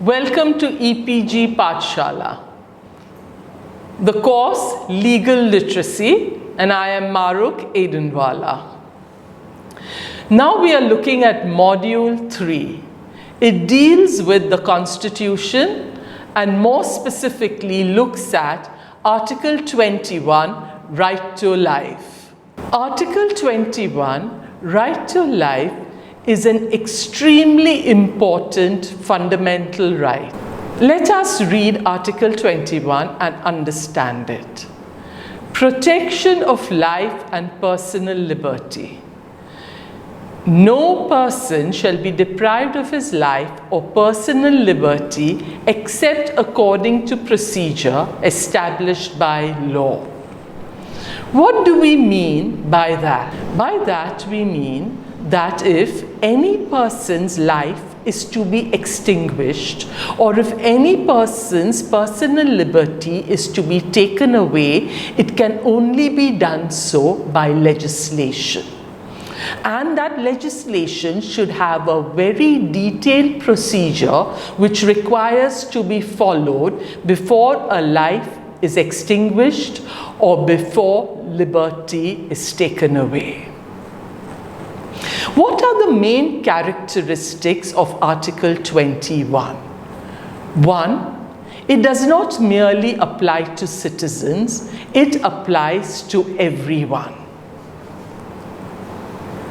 welcome to EPG Pathshala, the course Legal Literacy, and I am Maruk Aidenwala. Now we are looking at Module 3. It deals with the Constitution and more specifically looks at Article 21, Right to Life. Article 21, Right to Life, is an extremely important fundamental right. Let us read Article 21 and understand it. Protection of life and personal liberty. No person shall be deprived of his life or personal liberty except according to procedure established by law. What do we mean by that? By that we mean that if any person's life is to be extinguished, or if any person's personal liberty is to be taken away, it can only be done so by legislation. And that legislation should have a very detailed procedure which requires to be followed before a life is extinguished or before liberty is taken away. What are the main characteristics of Article 21? 1. It does not merely apply to citizens, it applies to everyone.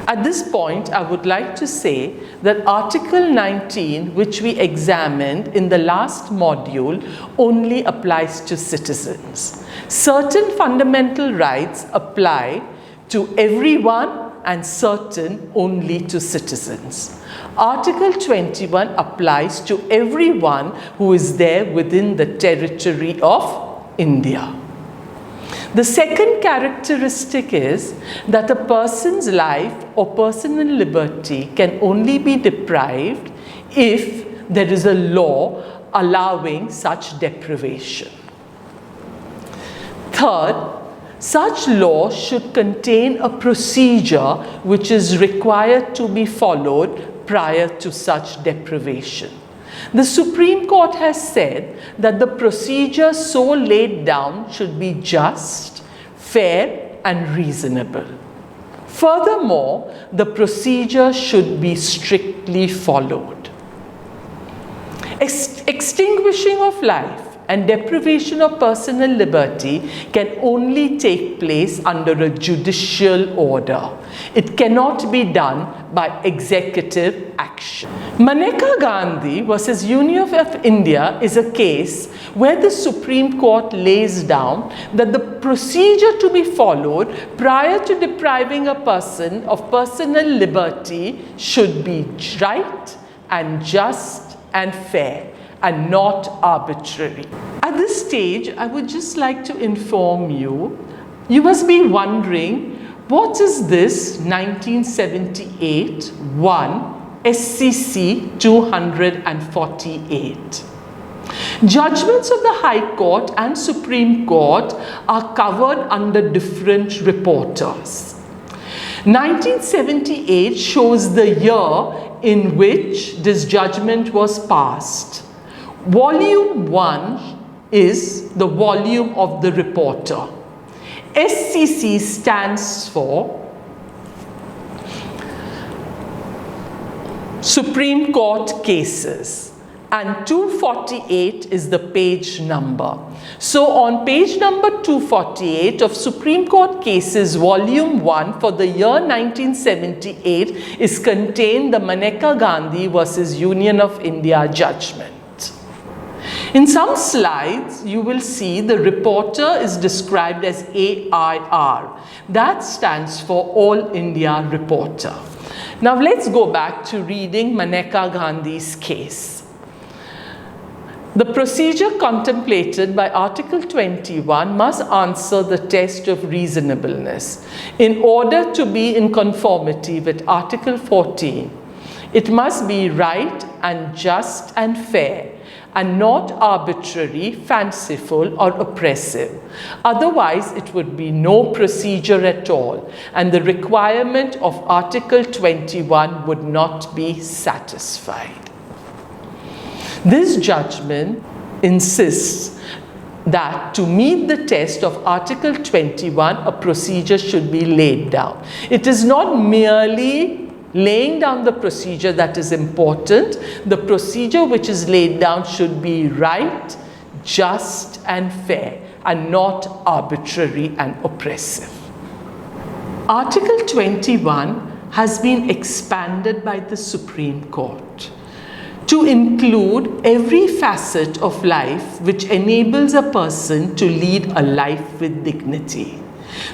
At this point, I would like to say that Article 19, which we examined in the last module, only applies to citizens. Certain fundamental rights apply to everyone and certain only to citizens. Article 21 applies to everyone who is there within the territory of India. The second characteristic is that a person's life or personal liberty can only be deprived if there is a law allowing such deprivation. Third, such law should contain a procedure which is required to be followed prior to such deprivation. The Supreme Court has said that the procedure so laid down should be just, fair, and reasonable. Furthermore, the procedure should be strictly followed. Extinguishing of life and deprivation of personal liberty can only take place under a judicial order. It cannot be done by executive action. Maneka Gandhi versus Union of India is a case where the Supreme Court lays down that the procedure to be followed prior to depriving a person of personal liberty should be right and just and fair, and not arbitrary. At this stage, I would just like to inform you, you must be wondering, what is this 1978 1 SCC 248? Judgments of the High Court and Supreme Court are covered under different reporters. 1978 shows the year in which this judgment was passed. Volume 1 is the volume of the reporter. SCC stands for Supreme Court Cases, and 248 is the page number. So on page number 248 of Supreme Court Cases volume 1 for the year 1978 is contained the Maneka Gandhi versus Union of India judgment. In some slides, you will see the reporter is described as AIR. That stands for All India Reporter. Now let's go back to reading Maneka Gandhi's case. The procedure contemplated by Article 21 must answer the test of reasonableness. In order to be in conformity with Article 14, it must be right and just and fair, and not arbitrary, fanciful, or oppressive. Otherwise, it would be no procedure at all, and the requirement of Article 21 would not be satisfied. This judgment insists that to meet the test of Article 21, a procedure should be laid down. It is not merely laying down the procedure that is important. The procedure which is laid down should be right, just and fair, and not arbitrary and oppressive. Article 21 has been expanded by the Supreme Court to include every facet of life which enables a person to lead a life with dignity.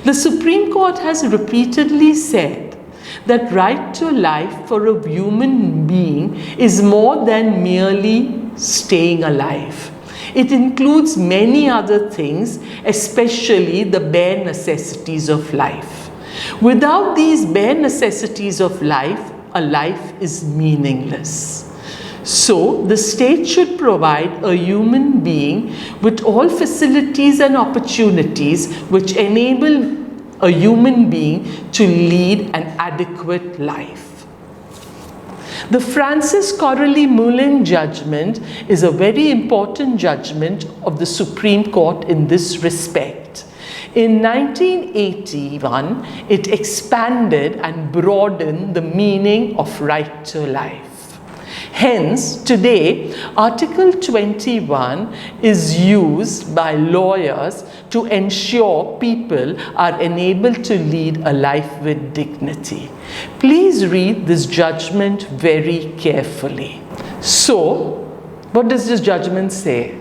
The Supreme Court has repeatedly said that right to life for a human being is more than merely staying alive. It includes many other things, especially the bare necessities of life. Without these bare necessities of life, a life is meaningless. So, the state should provide a human being with all facilities and opportunities which enable a human being to lead an adequate life. The Francis Coralie Moulin judgment is a very important judgment of the Supreme Court in this respect. In 1981, it expanded and broadened the meaning of right to life. Hence, today, Article 21 is used by lawyers to ensure people are enabled to lead a life with dignity. Please read this judgment very carefully. So, what does this judgment say?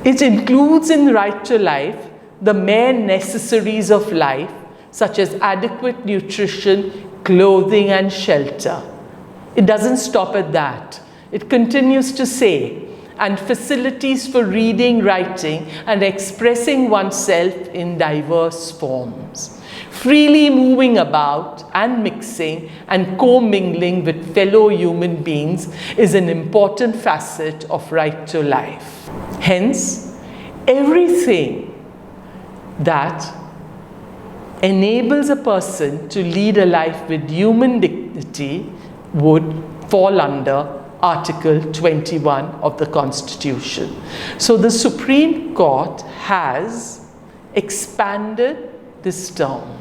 It includes in right to life the mere necessaries of life, such as adequate nutrition, clothing, and shelter. It doesn't stop at that. It continues to say, and facilities for reading, writing, and expressing oneself in diverse forms. Freely moving about and mixing and co-mingling with fellow human beings is an important facet of right to life. Hence, everything that enables a person to lead a life with human dignity would fall under Article 21 of the Constitution. So the Supreme Court has expanded this term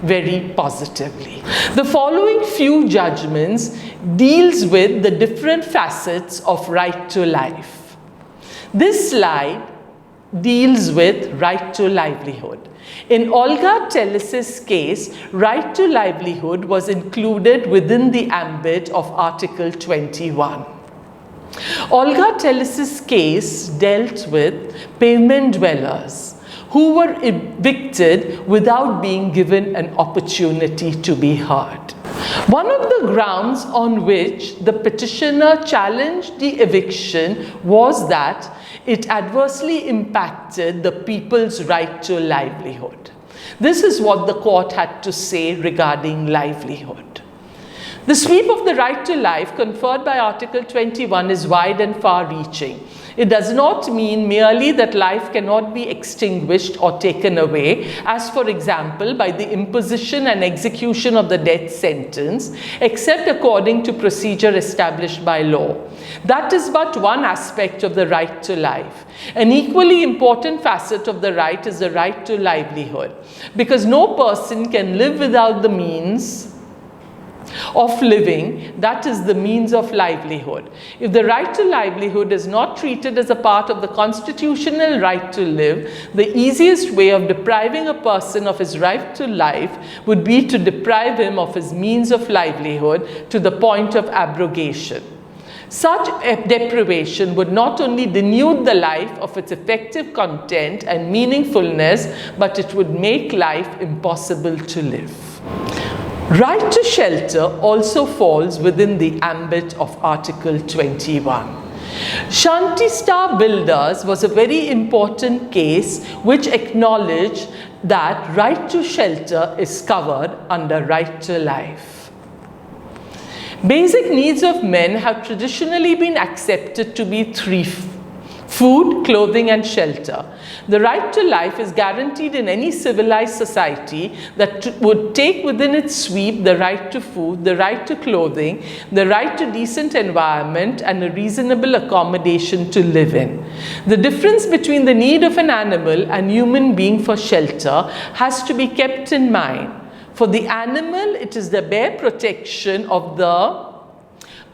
very positively. The following few judgments deals with the different facets of right to life. This slide deals with right to livelihood. In Olga Teles's case, right to livelihood was included within the ambit of Article 21. Olga Teles's case dealt with pavement dwellers who were evicted without being given an opportunity to be heard. One of the grounds on which the petitioner challenged the eviction was that it adversely impacted the people's right to livelihood. This is what the court had to say regarding livelihood. The sweep of the right to life conferred by Article 21 is wide and far-reaching. It does not mean merely that life cannot be extinguished or taken away, as for example by the imposition and execution of the death sentence, except according to procedure established by law. That is but one aspect of the right to life. An equally important facet of the right is the right to livelihood, because no person can live without the means of living, that is the means of livelihood. If the right to livelihood is not treated as a part of the constitutional right to live, the easiest way of depriving a person of his right to life would be to deprive him of his means of livelihood to the point of abrogation. Such deprivation would not only denude the life of its effective content and meaningfulness, but it would make life impossible to live. Right to shelter also falls within the ambit of Article 21. Shanti Star Builders was a very important case which acknowledged that right to shelter is covered under right to life. Basic needs of men have traditionally been accepted to be threefold. Food, clothing and shelter. The right to life is guaranteed in any civilized society that would take within its sweep the right to food, the right to clothing, the right to decent environment and a reasonable accommodation to live in. The difference between the need of an animal and human being for shelter has to be kept in mind. For the animal, it is the bare protection of the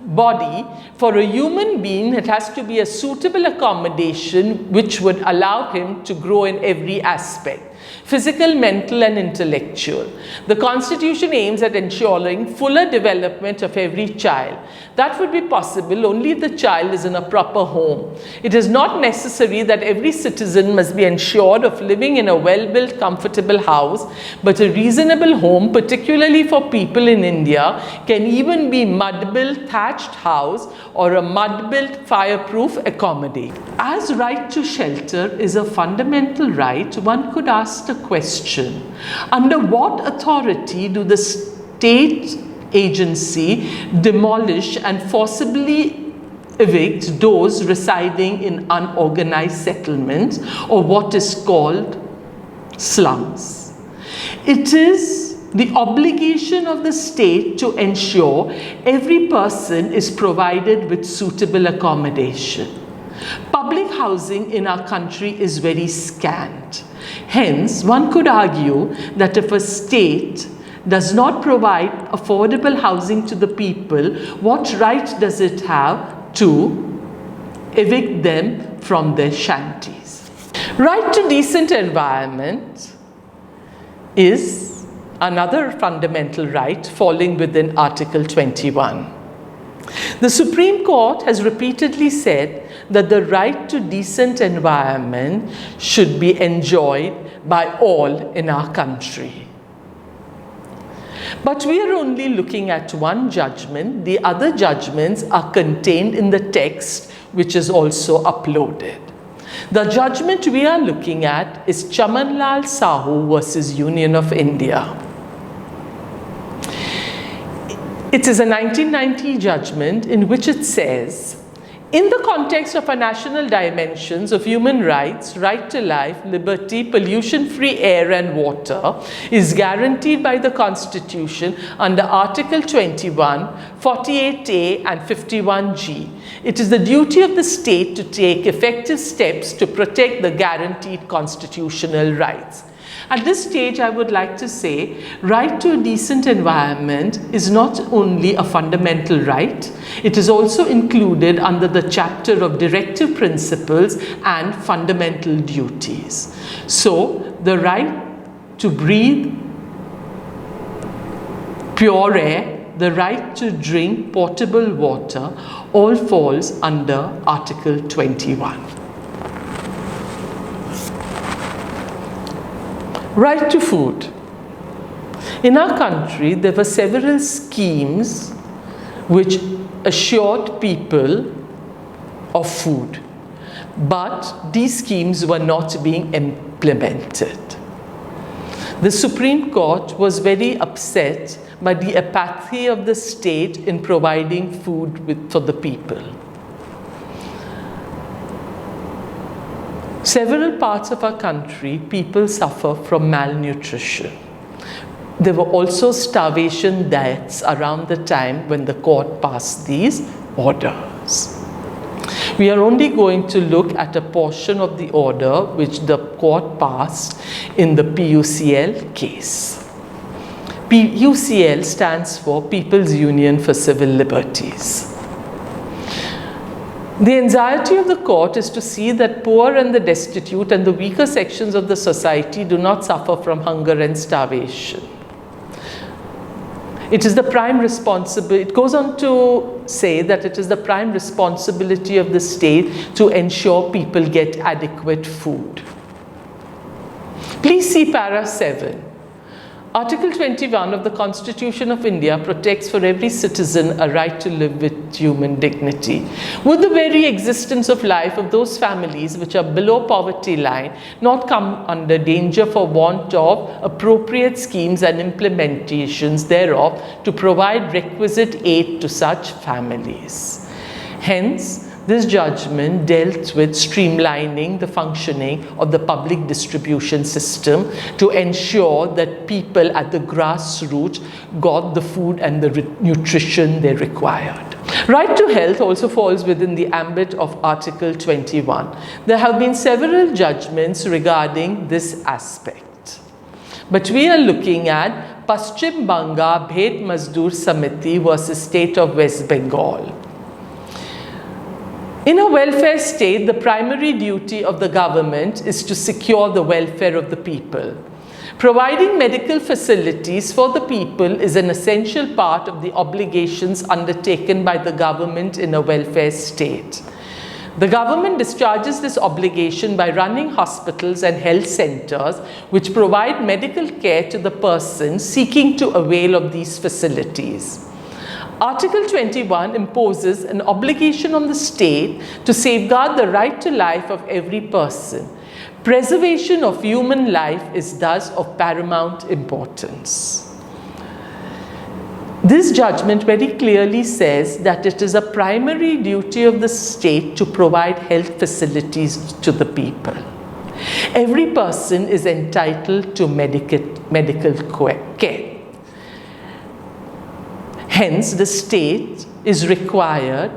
body. For a human being, it has to be a suitable accommodation which would allow him to grow in every aspect, physical, mental and intellectual. The Constitution aims at ensuring fuller development of every child. That would be possible only if the child is in a proper home. It is not necessary that every citizen must be ensured of living in a well-built, comfortable house, but a reasonable home, particularly for people in India, can even be mud-built thatched house or a mud-built fireproof accommodation. As right to shelter is a fundamental right, one could ask the question, under what authority do the state agency demolish and forcibly evict those residing in unorganized settlements or what is called slums? It is the obligation of the state to ensure every person is provided with suitable accommodation. Public housing in our country is very scant. Hence, one could argue that if a state does not provide affordable housing to the people, what right does it have to evict them from their shanties? Right to decent environment is another fundamental right falling within Article 21. The Supreme Court has repeatedly said that the right to decent environment should be enjoyed by all in our country. But we are only looking at one judgment. The other judgments are contained in the text, which is also uploaded. The judgment we are looking at is Chamanlal Sahu versus Union of India. It is a 1990 judgment in which it says, in the context of our national dimensions of human rights, right to life, liberty, pollution-free air and water is guaranteed by the Constitution under Article 21, 48A and 51G. It is the duty of the state to take effective steps to protect the guaranteed constitutional rights. At this stage, I would like to say, right to a decent environment is not only a fundamental right, it is also included under the chapter of directive principles and fundamental duties. So, the right to breathe pure air, the right to drink potable water, all falls under Article 21. Right to food. In our country, there were several schemes which assured people of food, but these schemes were not being implemented. The Supreme Court was very upset by the apathy of the state in providing food for the people. Several parts of our country, people suffer from malnutrition. There were also starvation deaths around the time when the court passed these orders. We are only going to look at a portion of the order which the court passed in the PUCL case. PUCL stands for People's Union for Civil Liberties. The anxiety of the court is to see that poor and the destitute and the weaker sections of the society do not suffer from hunger and starvation. It is the prime responsibility, it goes on to say that it is the prime responsibility of the state to ensure people get adequate food. Please see para 7. Article 21 of the Constitution of India protects for every citizen a right to live with human dignity. Would the very existence of life of those families which are below poverty line not come under danger for want of appropriate schemes and implementations thereof to provide requisite aid to such families? Hence, This judgment dealt with streamlining the functioning of the public distribution system to ensure that people at the grassroots got the food and the nutrition they required. Right to health also falls within the ambit of Article 21. There have been several judgments regarding this aspect. But we are looking at Paschim Banga Bhet Mazdoor Samiti versus State of West Bengal. In a welfare state, the primary duty of the government is to secure the welfare of the people. Providing medical facilities for the people is an essential part of the obligations undertaken by the government in a welfare state. The government discharges this obligation by running hospitals and health centers which provide medical care to the person seeking to avail of these facilities. Article 21 imposes an obligation on the state to safeguard the right to life of every person. Preservation of human life is thus of paramount importance. This judgment very clearly says that it is a primary duty of the state to provide health facilities to the people. Every person is entitled to medical care. Hence, the state is required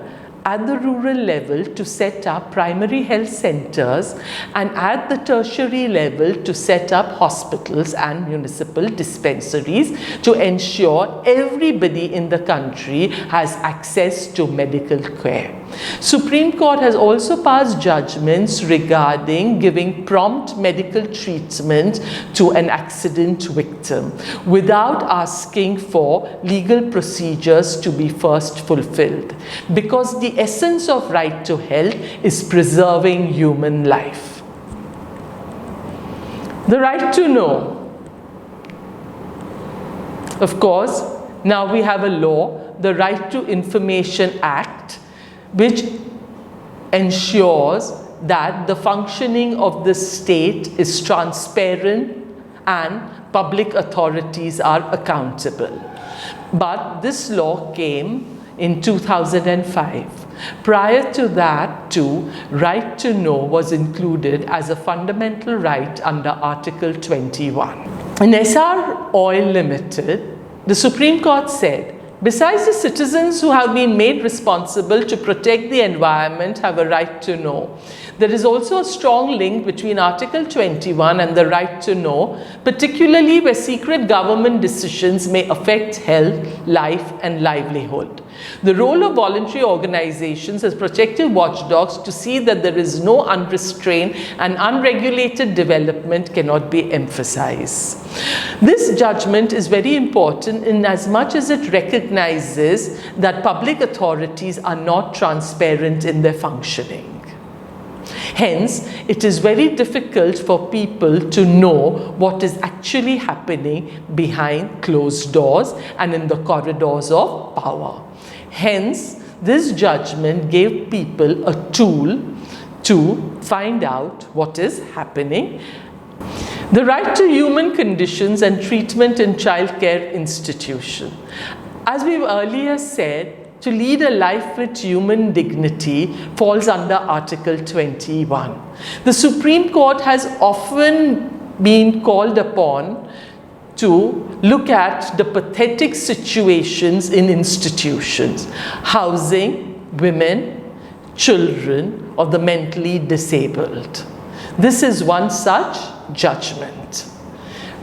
at the rural level to set up primary health centers and at the tertiary level to set up hospitals and municipal dispensaries to ensure everybody in the country has access to medical care. Supreme Court has also passed judgments regarding giving prompt medical treatment to an accident victim without asking for legal procedures to be first fulfilled, because the essence of right to health is preserving human life. The right to know. Of course, now we have a law, the Right to Information Act, which ensures that the functioning of the state is transparent and public authorities are accountable. But this law came in 2005. Prior to that, too, right to know was included as a fundamental right under Article 21. In SR Oil Limited, the Supreme Court said, besides the citizens who have been made responsible to protect the environment have a right to know, there is also a strong link between Article 21 and the right to know, particularly where secret government decisions may affect health, life, and livelihood. The role of voluntary organizations as protective watchdogs to see that there is no unrestrained and unregulated development cannot be emphasized. This judgment is very important in as much as it recognizes that public authorities are not transparent in their functioning. Hence, it is very difficult for people to know what is actually happening behind closed doors and in the corridors of power. Hence, this judgment gave people a tool to find out what is happening. The right to human conditions and treatment in childcare institution. As we've earlier said, to lead a life with human dignity falls under Article 21. The Supreme Court has often been called upon to look at the pathetic situations in institutions, housing women, children, or the mentally disabled. This is one such judgment.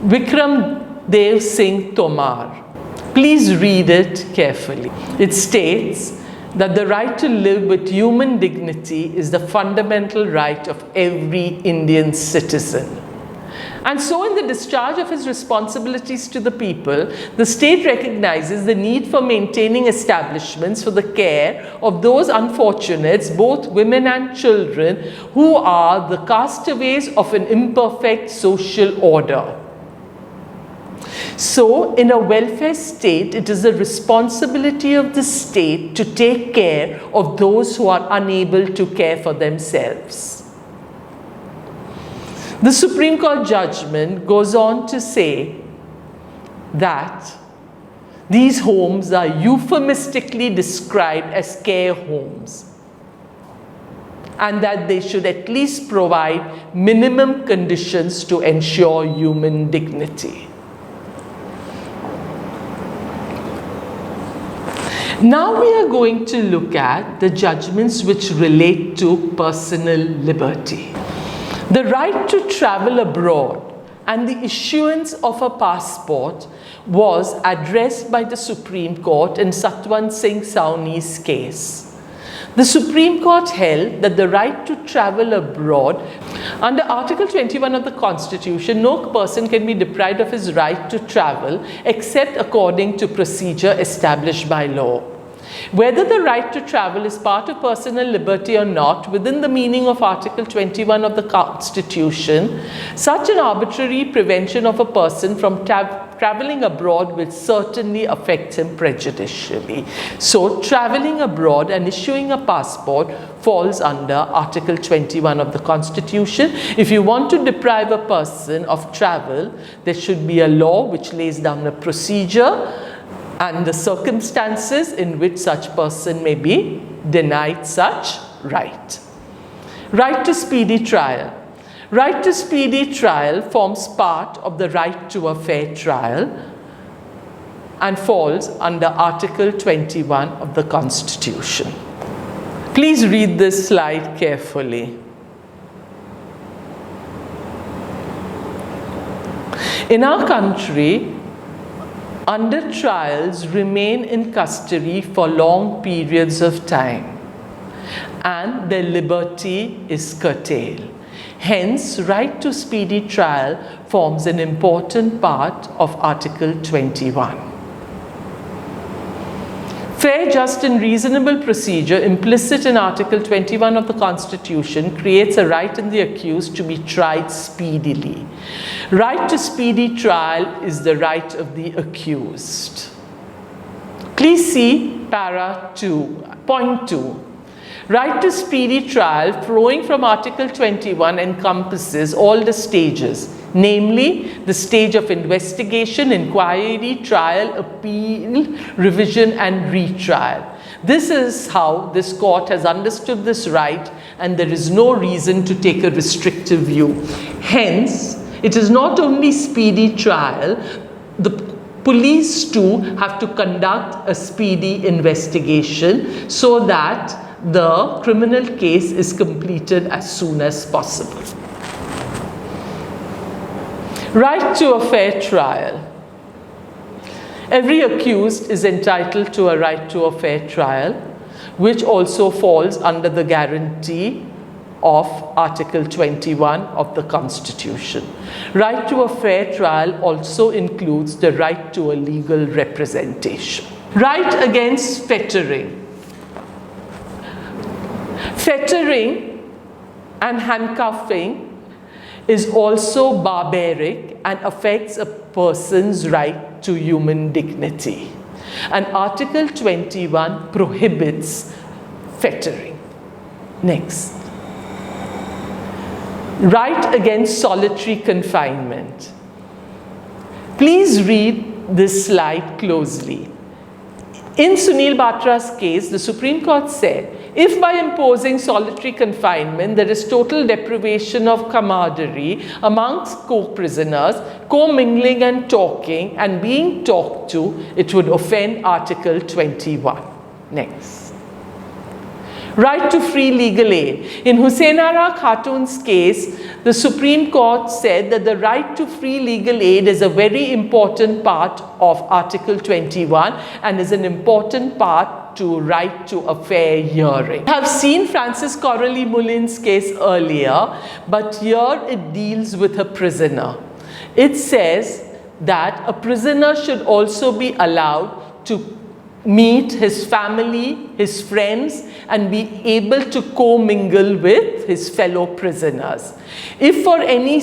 Vikram Dev Singh Tomar. Please read it carefully. It states that the right to live with human dignity is the fundamental right of every Indian citizen. And so in the discharge of his responsibilities to the people, the state recognizes the need for maintaining establishments for the care of those unfortunates, both women and children, who are the castaways of an imperfect social order. So, in a welfare state, it is the responsibility of the state to take care of those who are unable to care for themselves. The Supreme Court judgment goes on to say that these homes are euphemistically described as care homes. and that they should at least provide minimum conditions to ensure human dignity. Now we are going to look at the judgments which relate to personal liberty. The right to travel abroad and the issuance of a passport was addressed by the Supreme Court in Satwant Singh Sauni's case. The Supreme Court held that the right to travel abroad, under Article 21 of the Constitution, no person can be deprived of his right to travel except according to procedure established by law. Whether the right to travel is part of personal liberty or not, within the meaning of Article 21 of the Constitution, such an arbitrary prevention of a person from traveling abroad will certainly affect him prejudicially. So, traveling abroad and issuing a passport falls under Article 21 of the Constitution. If you want to deprive a person of travel, there should be a law which lays down a procedure and the circumstances in which such person may be denied such right. Right to speedy trial. Right to speedy trial forms part of the right to a fair trial and falls under Article 21 of the Constitution. Please read this slide carefully. In our country, under trials remain in custody for long periods of time and their liberty is curtailed. Hence, right to speedy trial forms an important part of Article 21. Fair, just and reasonable procedure implicit in Article 21 of the Constitution creates a right in the accused to be tried speedily. Right to speedy trial is the right of the accused. Please see para 2, point 2. Right to speedy trial flowing from Article 21 encompasses all the stages, namely the stage of investigation, inquiry, trial, appeal, revision and retrial. This is how this court has understood this right, and there is no reason to take a restrictive view. Hence, it is not only speedy trial, the police too have to conduct a speedy investigation so that the criminal case is completed as soon as possible. Right to a fair trial. Every accused is entitled to a right to a fair trial, which also falls under the guarantee of Article 21 of the Constitution. Right to a fair trial also includes the right to a legal representation. Right against fettering. Fettering and handcuffing is also barbaric and affects a person's right to human dignity. And Article 21 prohibits fettering. Next. Right against solitary confinement. Please read this slide closely. In Sunil Batra's case, the Supreme Court said, if by imposing solitary confinement there is total deprivation of camaraderie amongst co-prisoners, co-mingling and talking and being talked to, it would offend Article 21. Next. Right to free legal aid. In Husainara Khatun's case, the Supreme Court said that the right to free legal aid is a very important part of Article 21 and is an important part to right to a fair hearing. I have seen Francis Coralie Mullin's case earlier, but here it deals with a prisoner. It says that a prisoner should also be allowed to meet his family, his friends, and be able to co-mingle with his fellow prisoners. If for any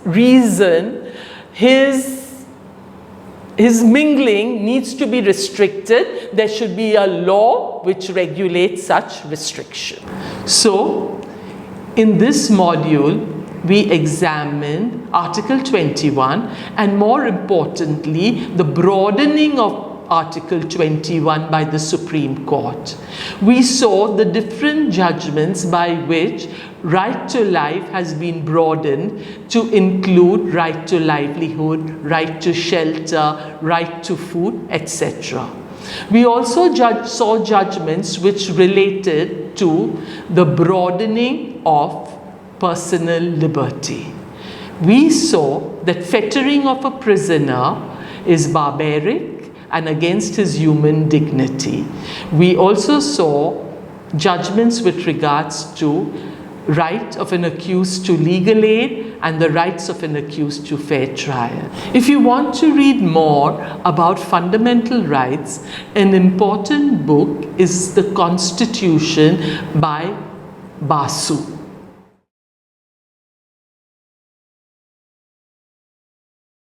reason his mingling needs to be restricted, there should be a law which regulates such restriction. So, in this module, we examined Article 21 and more importantly, the broadening of Article 21 by the Supreme Court. We saw the different judgments by which right to life has been broadened to include right to livelihood, right to shelter, right to food, etc. We also saw judgments which related to the broadening of personal liberty. We saw that fettering of a prisoner is barbaric and against his human dignity. We also saw judgments with regards to right of an accused to legal aid and the rights of an accused to fair trial. If you want to read more about fundamental rights, an important book is The Constitution by Basu.